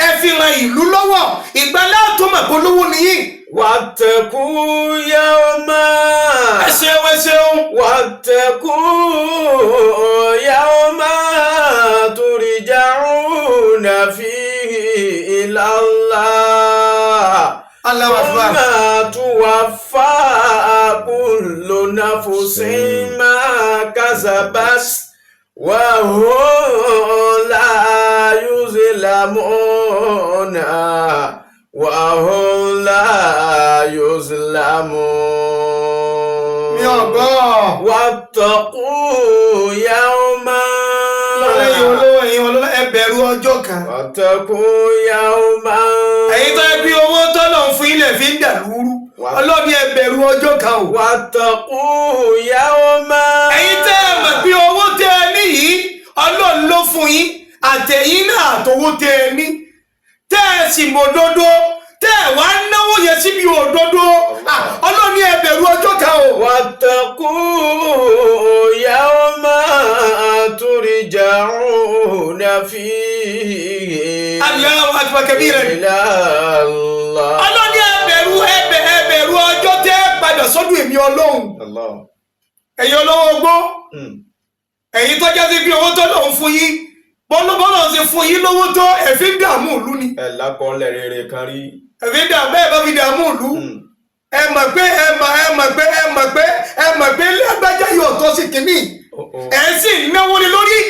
ẹ fi ràn ìlú lọ́wọ́, ìgbàlá tó mọ̀ pé olówó nìyí. Wattaqu yawma. Ẹ ṣeun. Wa واتقوا يوما ترجعون فيه إلى الله الله أكبر. ثم توفى كل نفس ما كسبت وهم لا يظلمون وهم لا يظلمون mi ò gbọ́. واتقوا يوما lọ́lẹ́yìn olówó ẹ̀yin olówó ẹ bẹ̀rù ọjọ́ kan. واتقوا يوما ẹ̀yin tó ẹ bí owó tọ́lọ̀ ń fún ilẹ̀ fi ń dà lúrú ọlọ́ni ẹ bẹ̀rù ọjọ́ kan o. واتقوا يوما ẹ̀yin tẹ́ ẹ mọ̀ pé owó tẹ́ ẹ ní yìí ọlọ́run ló fún yín àtẹ̀yìn náà àtowó tẹ́ ẹ ní tẹ́ ẹ sì mọ̀ òdodo tẹ́ ẹ wá náwó yẹn síbi òdodo ọlọ́ni ẹ bẹ̀rù ọjọ́ kan o. واتقوا يوما ترجعون فيه Allahu akbar kabiran. إلى الله ọlọ́ni ẹ bẹ̀rù ọjọ́ tẹ́ ẹ padà sọ́dọ̀ èmi ọlọ́run. الله ẹ̀yin olówó ogbó ẹ̀yin tó jẹ́ sí bí owó tó lòun fún yín bọ́lọ́ ṣe fún yín lówó tó ẹ̀fín dààmú ìlú ni ẹ lákọọ́lẹ̀ rere kan rí. ẹ̀fín dààmú bẹ́ẹ̀ bá fi dààmú ìlú ẹ mọ̀ pé lágbájá yóò tọ́ sí kínní ẹ̀ sì náwó ni lórí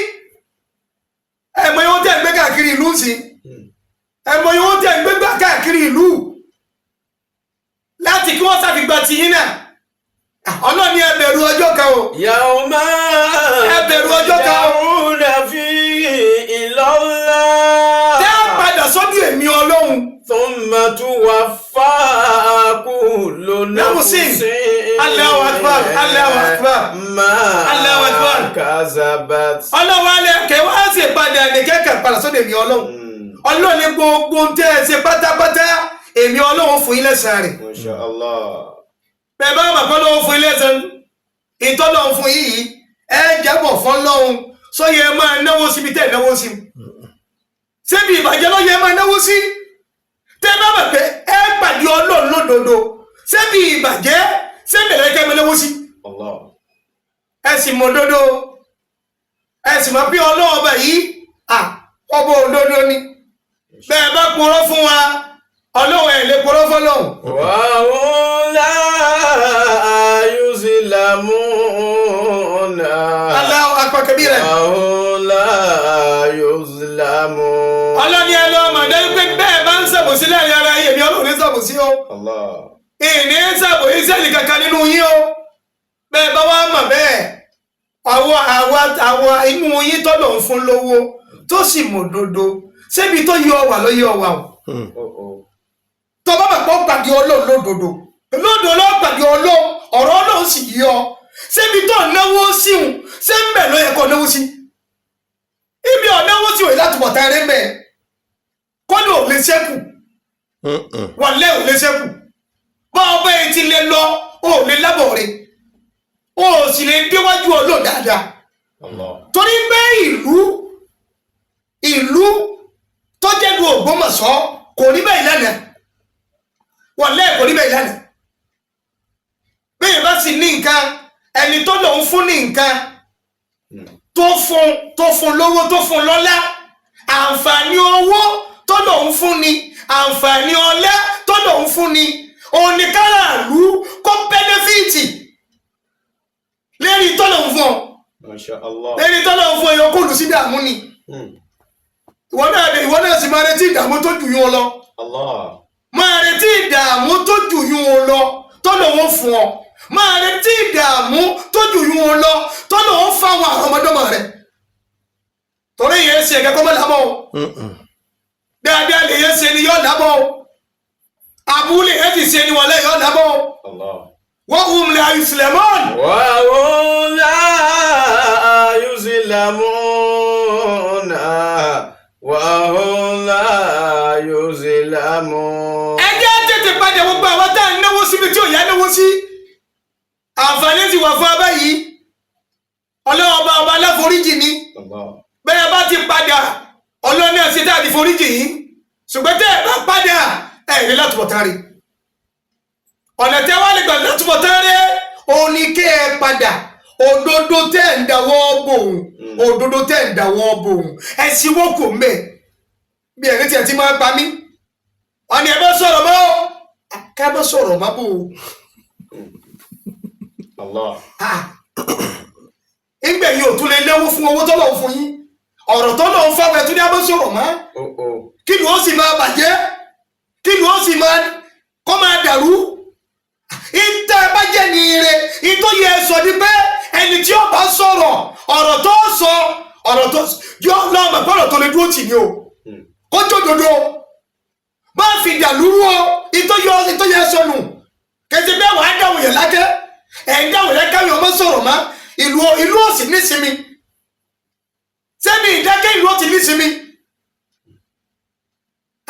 ẹ mọ̀ yóò tẹ̀ ń gbé káàkiri ìlú sí ẹ mọ̀ yóò tẹ̀ ń gbé káàkiri ìlú láti kí wọ́n ṣàfìgbà tì yín náà ọlọ́ni ẹ bẹ̀rù ọjọ́ kan o. يوما ẹ bẹ̀rù ọjọ́ kan o. ترجعون فيه إلى الله tẹ́ ẹ padà sọ́dọ̀ èmi ọlọ́run. ثم توفى كل نفس Allahu akbar, Allahu akbar. ما Allahu akbar. كسبت. ọlọ́wọ́ alẹ́ kẹwàá ṣe padà ní kẹ́kẹ́ padà sọ́dọ̀ èmi ọlọ́run. ọlọ́run ní gbogbo tẹ́ ẹ ṣe pátápátá èmi ọlọ́run fún yín lẹ́san rẹ̀. ما شاء الله. bẹ́ẹ̀ bá wà kọ́ lọ́wọ́ fún yín lẹ́san ìtọ́lọ́run fún yín yìí ẹ jábọ̀ fún lọ́hùn sọ́yẹ ẹ máa náwó síbi tẹ́ ẹ náwó sí. ṣébi ìbàjẹ́ lọ́yẹ ẹ máa náwó sí. tẹ́ bá wà pé ẹ pàdé ọlọ́run lódodo ṣébi ìbàjẹ́ ṣébi ẹ̀rẹ́kẹ́ mi náwó sí. الله. ẹ sì mọ̀ òdodo ẹ sì mọ̀ bí ọlọ́ọ̀bà yìí ọba òdodo ni bẹ́ẹ̀ bá purọ́ fún wa ọlọ́wọ̀ ẹ̀ lè purọ́ fọlọ́hùn. وهم لا يظلمون. Allahu akbar kabiran. وهم لا يظلمون. ọlọ́ni ẹ lọ́ọ́ mọ̀ dájú pé bẹ́ẹ̀ bá ń ṣàbòsí láàrin ara yìí èmi ọlọ́run ní ṣàbòsí o الله. ìní ṣàbòsí sẹ́ẹ̀lì kankan nínú yín o bẹ́ẹ̀ bá wá mọ̀ bẹ́ẹ̀ àwọn inú yín tọ́lọ̀ ń fún lówó tó sì mọ̀ òdodo ṣébi tó yọ wà ló yọ wà o. tó bá bẹ̀ pọ̀ pàdé ọlọ́run lódodo lọ́ọ́ pàdé ọlọ́run ọ̀rọ̀ ọlọ́run sì yọ ṣébi tó náwó síhun ṣé ń bẹ̀ ló yẹ kó náwó sí ibi ọ̀náwó sí òye láti bọ̀ tẹ́rẹ́ mẹ́ kọ́ni ò lè ṣẹ́kù wà lẹ́ ò lè ṣẹ́kù bá ọba yìí ti lè lọ ò lè lábọ̀ rẹ̀ ò sì lè déwájú ọlọ́run dáadáa الله. torí pé ìlú tó jẹ́ lu Ògbómọ̀ṣọ́ kò rí bẹ́ẹ̀ lánàá wàlẹ́ kò rí bẹ́ẹ̀ lánàá bẹ́ẹ̀ bá sì ní nǹkan ẹni tó lòun fún ní nǹkan tó fún lówó tó fún lọ́lá àǹfààní owó tó lòun fún ni àǹfààní ọlá tó lòun fún ni oníkàràlú kó bẹ́nẹ́fìtì lérí tó lòun fún ọ ما شاء الله. lérí tó lòun fún ẹ̀yọ́ kó lù sí dààmú ni ìwọ náà sì máa retí ìdààmú tó jù yún ọ lọ الله. máa retí ìdààmú tó jù yún ọ lọ tó lòun fún ọ máa retí ìdààmú tó jù yún ọ lọ tó lòun fáwọn àrọmọdọ́mọ rẹ torí yẹn ṣe ẹ̀kẹ́ kọ́mọ́ lábọ́ o dáadáa lè yẹn ṣe ni yọ́ lábọ́ o abúlé yẹn ti ṣe ni wọlé yọ́ lábọ́ o الله. wọ́n hùm lè ayùsùlẹ̀mọ́n وهم لا يظلمون. وهم لا يظلمون. ẹjẹ́ tètè padà gbogbo àwọn tá à ń náwó síbi tí ò yá náwó sí àǹfààní ti wà fún abẹ́ yìí ọlọ́wọ́ ọba aláforíjì ni الله. bẹ́ẹ̀ bá ti padà ọlọ́ni àti tá àti foríjì yìí ṣùgbọ́n tẹ́ ẹ bá padà ẹ̀ ní látúbọ̀tán rí ọ̀nà tẹ́ wá lè gbà látúbọ̀tán rí òun ni kẹ́ ẹ padà òdodo tẹ́ ń dáwọ́ bòun òdodo tẹ́ ń dáwọ́ bòun ẹ sì wọ́n kò mẹ́ bí ẹni tí ẹ ti máa pa mí wọ́n ní ẹ bá sọ̀rọ̀ mọ́ ká bá sọ̀rọ̀ mọ́ bò Allah. ìgbẹ́ yìí ò tún lè léwu fún owó tọ́lọ̀ fún yín ọ̀rọ̀ tọ́lọ̀ ń fáwọn ẹ̀tún ní abọ́ sọ̀rọ̀ mọ́ kí ni ó sì máa bàjẹ́ kí ni ó sì máa kọ́ máa dàrú ìtẹ́ bá jẹ́ ní ire ìtọ́ yẹ sọ ní pé ẹni tí ó bá sọ̀rọ̀ ọ̀rọ̀ tó sọ ọ̀rọ̀ tó yọ lọ́mọ gbọ́dọ̀ tó lè dúró tì ní o kó tó dodo má fi dàlúrú o ìtọ́ yẹ sọ nù kẹsì bẹ́ẹ̀ wàá dáhùn yẹn lákẹ́ ẹ̀ ń dáhùn yẹn káyọ̀ ọmọ sọ̀rọ̀ má ìlú òsì nísìmí sẹ́mi ìdákẹ́ ìlú òsì nísìmí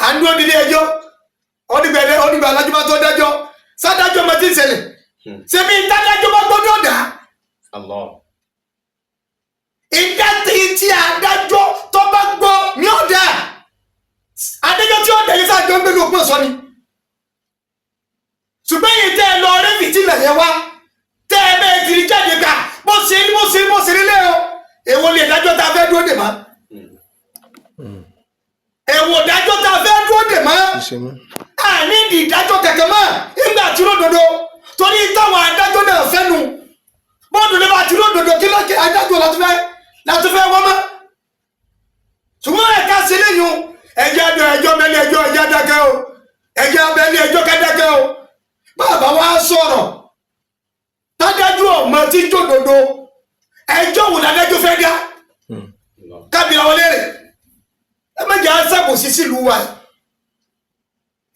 à ń dúró nílé ẹjọ́ ọdígbà alájọba tó dájọ́ sádájọ́ ọmọ tí ń ṣẹlẹ̀ sẹ́mi ìdájọ́ bá gbọ́dọ̀ dá ìdájọ́ tí adájọ́ tó bá gbọ́ ní ọ̀dà adájọ́ tí ọ̀dà yìí sáájọ́ ń gbẹ́nu òpin ọ̀sọ́ ni ṣùgbọ́n yìí tẹ́ ẹ lọ rẹ́ fìtílẹ̀ yẹn wá tẹ́ ẹ bẹ́ẹ̀ tìrì jáde gbà bó ṣe nílé o èwo lè dájọ́ tá a fẹ́ dúró dè mọ́ èwo dájọ́ tá a fẹ́ dúró dè mọ́ àní ìdí ìdájọ́ kẹ̀kẹ́ mọ́ nígbà tí ó dodo torí táwọn adájọ́ náà fẹ́ nu bọ́ọ̀dù lè bá tí ó dodo kí lókè adájọ́ látúfẹ́ wọ́n mọ́ ṣùgbọ́n ẹ̀ka sí lẹ́yìn ẹjẹ́ ẹjọ́ mẹ́lẹ́ ẹjọ́ ẹjẹ́ dákẹ́ o ẹjẹ́ mẹ́lẹ́ ẹjọ́ kẹ́dákẹ́ o bàbá wa sọ̀rọ̀ tádájú ọmọ tí jó dodo ẹjọ́ wò ládájọ́ fẹ́ dá kábìlà wọlé rẹ̀ ẹ mẹ́jẹ̀ á sàbò sí sílùú wa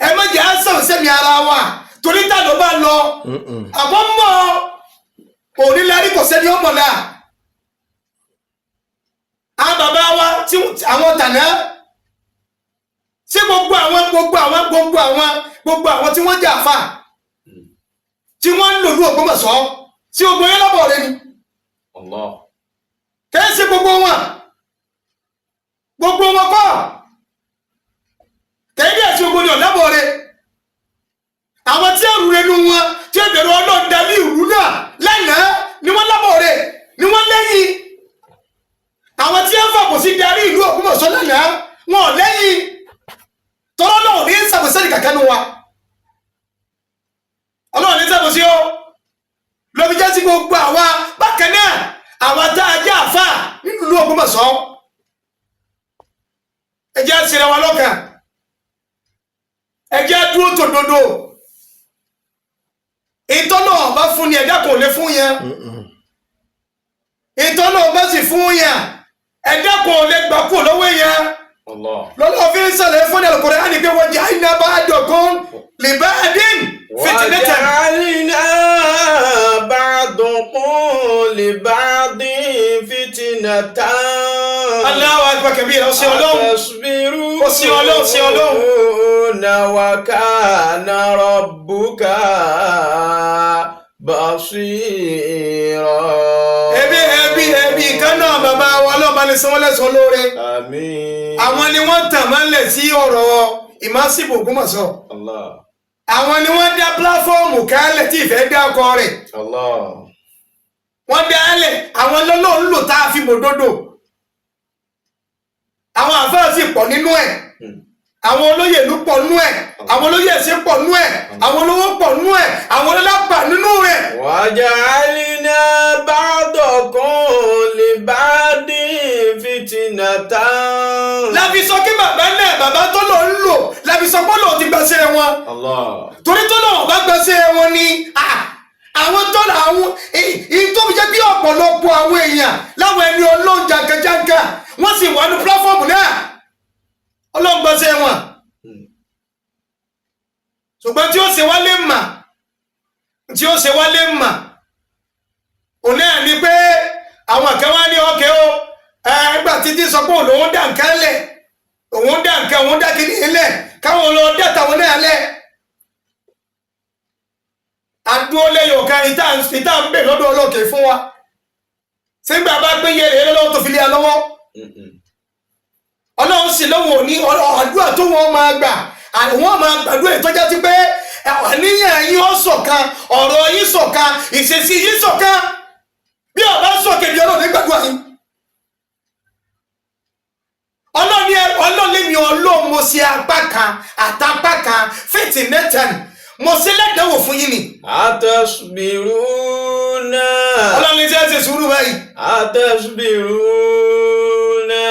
ẹ mẹ́jẹ̀ á sàbò sẹ́mi ara wa torí tá ló bá lọ àbọ̀ mọ́ onílárí kò sẹ́ni ọmọ náà àwọn bàbá wa tí àwọn tàná sí gbogbo àwọn tí wọ́n jà fà tí wọ́n ń lò ní Ògbómọ̀ṣọ́ tí ogun yẹn lọ́bọ̀ rẹ ni kẹ́sí gbogbo wọn kọ́ kẹ́dí ẹ̀sí ogun ní ọ̀lọ́bọ̀ rẹ àwọn tí ẹ̀rù rẹ nu wọn tí ó bẹ̀rù Ọlọ́run dalí ìrú náà lánàá ni wọ́n lọ́bọ̀ rẹ ni wọ́n lẹ́yìn àwọn tí ẹ̀ fàbọ̀ sí darí ìlú Ògbómọ̀ṣọ́ lánàá wọn ò lẹ́yìn tọ́lọ́ náà ní sàbòsẹ́nì kàkẹ́ nu wa Ọlọ́run ní sàbòsí o lóbi jẹ́ sí gbogbo àwa bákan náà àwọn tá a jẹ́ àfà nínú ìlú Ògbómọ̀ṣọ́ ẹ jẹ́ àṣírí wa lọ́kàn ẹ jẹ́ dúró tòdodo ìtọ́nà ọba fún ni ẹ̀dá kò lè fún yẹn ìtọ́nà ọba sì fún yẹn ẹ̀dá kò lè gbà kú lọ́wọ́ yẹn lọ́lọ́ fi ń sọ̀rọ̀ fún Al-Qur'an ní pé wọ́n jẹ́ àìní ba'dakum li ba'din fitnatan. وجعلنا بعضكم لبعض فتنة. Allahu akbar kabira ó sí Ọlọ́run ó sí Ọlọ́run وكان ربك بصيرا. ẹbí kan náà bàbá wa ọlọ́ba ní sanwó lẹ́sàn lóore. Àmín. àwọn ni wọ́n tàn mọ́lẹ̀ sí ọ̀rọ̀ ìmásìbò Ògbómọ̀ṣọ́. Allah. àwọn ni wọ́n dá pílàfọ́ọ̀mù kálẹ̀ tí ìfẹ́ dá ọkọ rẹ̀. Allah. wọ́n dá ẹlẹ̀ àwọn lọ́lọ́run lò tá a fi bòdodo. àwọn àfáà sì pọ̀ nínú ẹ̀. àwọn olóyè ìlú pọ̀ nínú ẹ̀. àwọn olóyè ẹ̀sìn pọ̀ nínú ẹ̀. àwọn olówó pọ̀ nínú ẹ̀. àwọn ọlọ́lápà nínú rẹ̀. وجعلنا بعضكم لبعض فتنة. láfi sọ kí bàbá tó lọ ń lò láfi sọ pé lòun ti gbàṣẹ́ wọn. Allah. torí tó lọ́wọ́ bá gbàṣẹ́ wọn ni àwọn tó là àwọn tó fi jẹ́ bí ọ̀pọ̀lọpọ̀ àwọn èèyàn láwọn ẹni Ọlọ́run jàǹkàjàǹkà wọ́n sì wà ní pílàfọ́ọ̀mù náà Ọlọ́run gbàṣẹ́ wọn. ṣùgbọ́n tí ó ṣe wá lé mà òun náà ni pé àwọn kan wá ní ọkẹ́ o ẹgbà títí sọ pé òun dà nǹkan lẹ̀ òun dà nǹkan òun dà kí ní ilẹ̀ káwọn lọ dẹ́ta wọn náà lẹ̀ àdúró lẹ́yìn ọ̀kan ìta ń bè lọ́dọ̀ ọlọ́kẹ́ fún wa sígbà bá gbé yẹrẹ lọ́wọ́ tó fi lé a lọ́wọ́ Ọlọ́run sì lọ́wọ́ ní àdúrà tó wọ́n máa gbà àwọn máa gbàdúrà ìtọ́já sí pé àníyàn yín ó ṣọ̀kan ọ̀rọ̀ yín ṣọ̀kan ìṣesí yín ṣọ̀kan bí ọba sókè bí ọlọ́run nígbàdúrà yín ọlọ́ọ̀lẹ́mi ọlọ́ọ̀ mo ṣe apá kan àtàpá kan fẹ́tì nẹ́tàn mo ṣe lẹ́dẹ̀wò fún yín ni. Atasbiruna. ọlọ́ọ̀lẹ́ tí a ṣe sùúrù báyìí. Atasbiruna.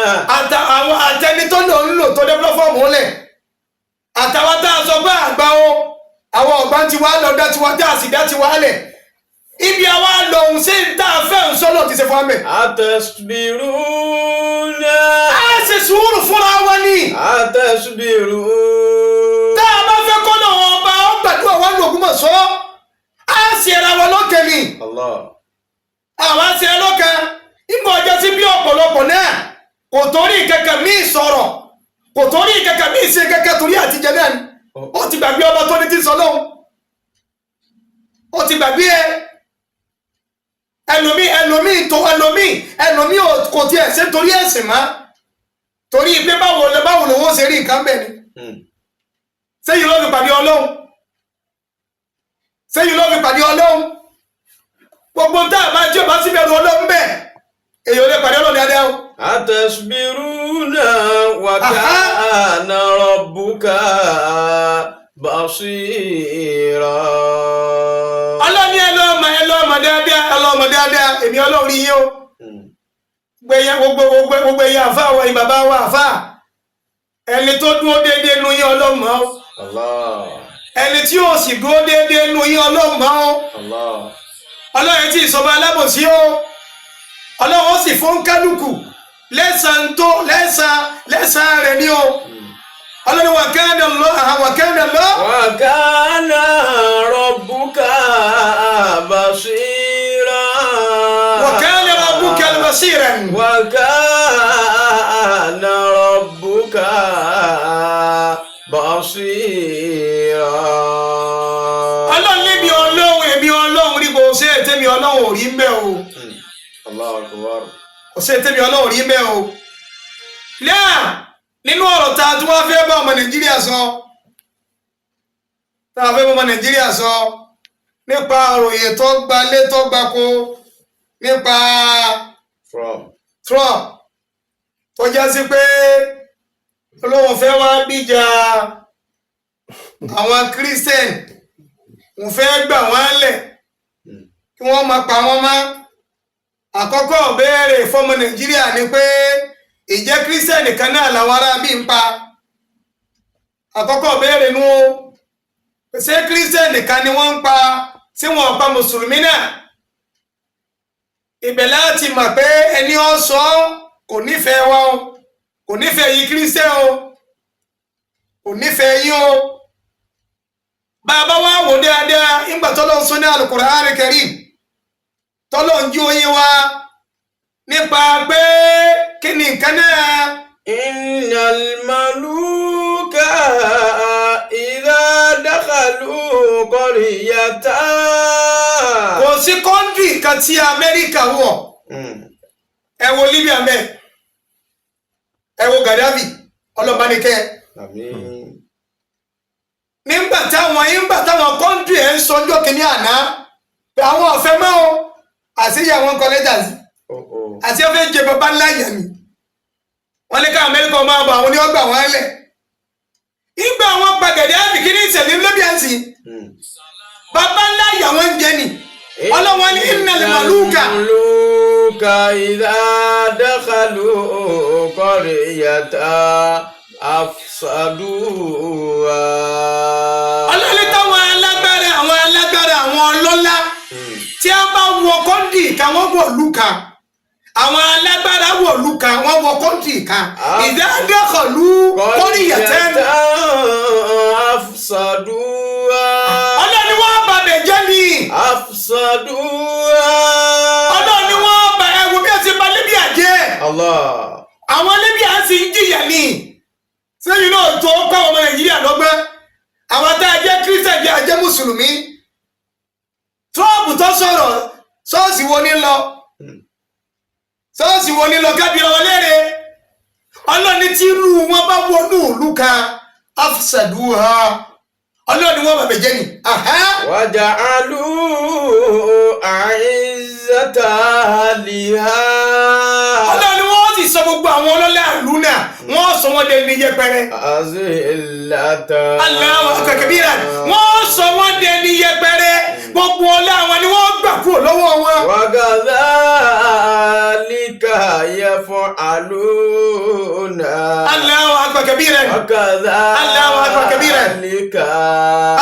àwọn àtẹni tó lò ń lò tó dé pílọ́fọ́ọ̀mù lẹ̀ àtàwọn tá a sọ pé àgbà o àwọn ọ̀gbá ti wá lọ dá tiwa dá àsìdá ti wá lẹ̀ ibi àwa lòun sí tá a fẹ́ ń sọ́nà ti ṣe fún amẹ́. Atasbiruna. a ṣe sùúrù fúnra wa ni. Atasbiruna. tá a bá fẹ́ kọ́ náà wọn bá ọ gbàdúrà wa ní Ògbómọ̀ṣọ́ a ṣe ra wọn lókè ni. Allah. àwọn ṣe lókè ìmọ̀ ọjọ́ sí bí ọ̀pọ̀lọpọ̀ náà kò torí kẹ̀kẹ́ míì sọ̀rọ̀ kò torí kẹ̀kẹ́ míì ṣe kẹ̀kẹ́ torí àtijọ́ náà ni ó ti gbàgbé ọba tó ní ti sọ lóhùn ó ti gbàgbé ẹlòmíì kò tiẹ̀ ṣe torí ẹ̀sìn mọ́ torí pé báwo lòun ó ṣe rí nǹkan bẹ̀ ni sẹ́yìn ló fi pàdé ọlọ́run gbogbo tá a bá jẹ́ bá síbẹ̀rù ọlọ́run bẹ̀ èyí ò lè pàdé ọlọ́run dáadáa o. Atasbiruna wa kana rabbuka basira. ọlọ́ni ẹlọ́mọ dáadáa èmi ọlọ́run yín o gbogbo ẹ̀yà àfá àwọn ìbàbá wa àfá ẹni tó dúró déédéé nu yín ọlọ́mọ o ẹni tí ó sì dúró déédéé nu yín ọlọ́mọ o ọlọ́run tí ìsọba alábòsí o ọlọ́run sì fún kálukú lẹ́sàn rẹ̀ ní o ọlọ́run wa kana rabbuka basira. wa kana rabbuka basiran. wa kana rabbuka basira. ọlọ́run níbi èmi ọlọ́run rí bó ṣe tẹ́mi ọlọ́run ò rí mbẹ́ o. Allahu akbar. kò sí tẹ́mi ọlọ́run rí mbẹ́ o. náà nínú ọ̀rọ̀ ta tí wọ́n fẹ́ bá ọmọ Nàìjíríà sọ nípa òròyè tó gbalé tó gbako nípa Trump tó já sí pé olóhùn fẹ́ wá bíjà àwọn Christian ń fẹ́ gbà wọ́n lẹ̀ kí wọ́n máa pa wọ́n mọ́ àkọ́kọ́ béèrè fọ́mọ Nàìjíríà ni pé ìjẹ́ Christian nìkan náà làwọn ará bí ń pa àkọ́kọ́ béèrè nú o ṣé Christian nìkan ni wọ́n ń pa tí wọ́n pa mùsùlùmí náà ibẹ̀ láti mọ̀ pé ẹni ó sọ kò nífẹ̀ẹ́ wa o kò nífẹ̀ẹ́ yìí Christian o kò nífẹ̀ẹ́ yín o bàbá wa wò dáadáa ìgbà tọ́lọ́ ń sọ ní Al-Qur'an Al-Karim tọ́lọ́ ń jí oyin wa nípa pé kí ni nǹkan náà. Innal maluka idha dakhalu qaryatan. kò sí kọ́ńtì kan tí Amẹ́ríkà wọ̀ ẹ wo Libya mẹ́ ẹ wo Gaddafi ọlọ́banikẹ́ nígbà táwọn kọ́ńtì ẹ̀ ń sọjọ́ kìíní àná pé àwọn ọ̀fẹ́ mọ́ o àṣeyà wọn kọ lẹ́tà sí àti ọ̀fẹ́ jẹ bàbá ńlá yẹn ni wọ́n lé ká Amẹ́ríkà máa bọ̀ àwọn oníwọ́gbà wọn lẹ̀ ìgbà àwọn pàgẹ́dẹ́ àbíkí ní ìṣẹ̀lẹ̀ lóbíànsì bàbá ńlá yà wọ́n ń jẹ ni ọlọ́wọ́n ní innal maluka idha dakhalu qaryatan afsaduha. ọlọ́lẹ́ táwọn alágbára àwọn ọlọ́lá tí a bá wọ kọ́ńtì ká wọ́n wọ̀ lùkà àwọn alágbára wọ̀ lùkà wọ́n wọ kọ́ńtì ká idha dakhalu qaryatan afsaduha. ọlọ́ni wọ́n bá bẹ̀ jẹ́ ni. afsaduha. ọlọ́ni wọ́n bá ẹ̀wù bí ẹ ti bà Libya jẹ́. Allah. àwọn Libya sì ń jìyà ni. sẹ́yìn náà tó kọ́ ọmọ Nàìjíríà lọ́gbẹ́ àwọn tá a jẹ́ Christian jẹ́ ajẹ́ mùsùlùmí. Trump tó sọ̀rọ̀ ṣọ́ọ̀ṣì wo ni lọ kábíyà ọlẹ́rẹ̀ ọlọ́ni tí irú wọn bá wọnú ìlú kan afsaduha ọlọ́ni wọn bàbẹ̀ jẹ́ ni. waja'alu a'izza izzata ahliha. Ọlọ́run ni wọ́n sì sọ gbogbo àwọn ọlọ́lá ìlú náà wọ́n sọ wọ́n dẹni yẹpẹrẹ. Azillata. Allahu akbar kabira. Wọ́n sọ wọ́n dẹni yẹpẹrẹ. Gbogbo ọlá wọn ni wọ́n gbà kúrò lọ́wọ́ wọn. Wa kadhalika yaf'aluna. Allahu akbar kabira. Wa Allahu akbar kabira. kadhalika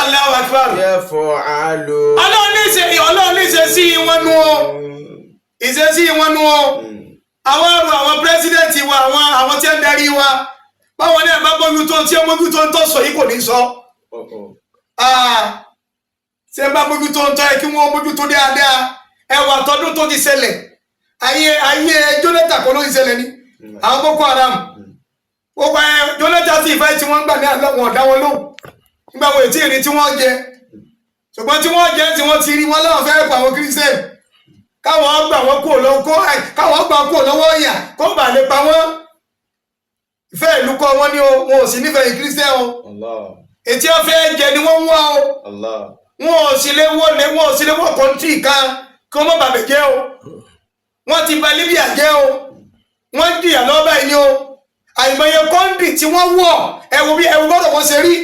Allahu akbar. yaf'aluna. Ọlọ́run ní ṣe sí wọn nù ọ́. Ìṣesí wọn nù ọ́. Àwọn pírẹsidẹ́ǹtì wa àwọn tí ń darí wa báwọn náà bá gbójú tó tí ó mójú tó ń tọ́ sọ yìí kò ní sọ. Ṣé bá mójú tó ń tọ́ ẹ kí wọ́n mójú tó dáadáa ẹwà tọdún tó ti ṣẹlẹ̀ ayé Jonathan kò ló ti ṣẹlẹ̀ ni àwọn Boko Haram gbogbo Jonathan sì ìfẹ́ tí wọ́n gbà ní àlọ́wọ̀n ọ̀dá wọn lóhùn nígbà wo ètí ìrìn tí wọ́n jẹ ṣùgbọ́n tí wọ́n jẹ tí wọ́n ti rí wọn láwọn fẹ́ẹ́ pa àwọn Christian káwọn gbà wọn kúrò lọ́wọ́ ọ̀yà kó bà lè pa wọ́n ìfẹ́ ìlú kọ́ wọn ní o wọn ò sì nífẹ̀ẹ́ Christian o ètí ọ̀fẹ́ jẹ ni wọ́n ń wá o wọn ò sì lè wọ́ kọ́ńtì kan kí wọ́n má bàbẹ̀ jẹ́ o wọ́n ti bà Libya jẹ́ o wọ́n dìyà lọ́ba yìí ni o àìmọye kọ́ńtì tí wọ́n wọ̀ ẹ̀wù bọ́dọ̀ wọn ṣe rí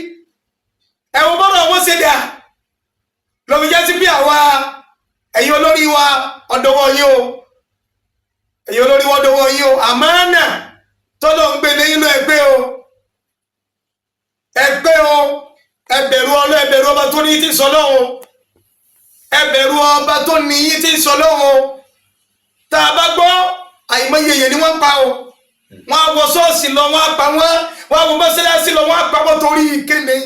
ẹ̀wù bọ́dọ̀ wọn ṣe dà lọ́bi jẹ́ sí bí àwa ẹ̀yin olórí wa ọ̀dọ̀wọ́ yín o ẹ̀yin olórí wa ọ̀dọ̀wọ́ yín o àmánà tọ́lọ̀ ń gbé lẹ́yìn lọ ẹgbẹ́ o ẹbẹ̀rù ọlọ́ ẹbẹ̀rù ọba tó ní yín ti sọ lọ́wọ́ ẹbẹ̀rù ọba tó ní yín ti sọ lọ́wọ́ tá a bá gbọ́ àìmọye èèyàn ni wọ́n ń pa o wọ́n á wọ ṣọ́ọ̀ṣì lọ wọ́n á pa wọ́n á wọ mọ́sálásí lọ wọ́n á pa wọ́n torí kéde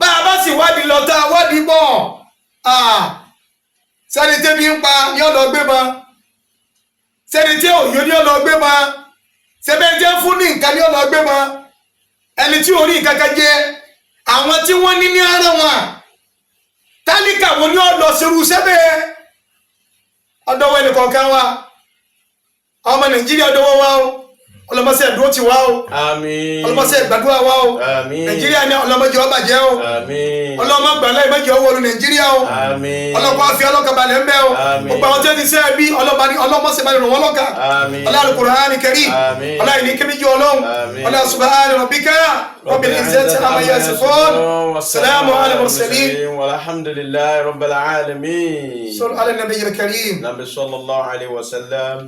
bá a bá sì wádìí lọ tá a wádìí bọ̀ sẹ́ni tẹ́bi ń pa ní ọ̀nà gbé ma sẹ́ni tí òyò ní ọ̀nà gbé ma sẹ́bẹ̀ jẹ́ fún ní nǹkan ní ọ̀nà gbé ma ẹni tí orí kankan jẹ àwọn tí wọ́n ní ara wọn tálíkà wọn ní ọ̀nà ṣerú sẹ́bẹ̀ ọ̀dọ́wọ́ ẹnì kọ̀ọ̀kan wa ọmọ Nàìjíríà ọ̀dọ́wọ́ wa o ọlọmọsẹ ẹdúró ti wá o àmín ọlọmọsẹ ìgbàdúrà wá o àmín Nàìjíríà ní ọlọmọjẹ ọba jẹ o àmín ọlọmọ gbàlẹ ìmọjẹ ọwọ olú Nàìjíríà o àmín ọlọpàá àfi ọlọkàbalẹ ń bẹ o gbogbo àwọn tí wọn ti sẹ ẹbí ọlọmọsẹ bá ràn wọn lọkà Al-Qur'ani Karim ọlọyìn ní kébíjú Ọlọ́run ọlọ subhana rabbika rabbil izzati amma yasifun salamun ala mursalin walhamdulillahi rabbil alamin sallu ala nabiyil karim nabi sallallahu alaihi wasallam.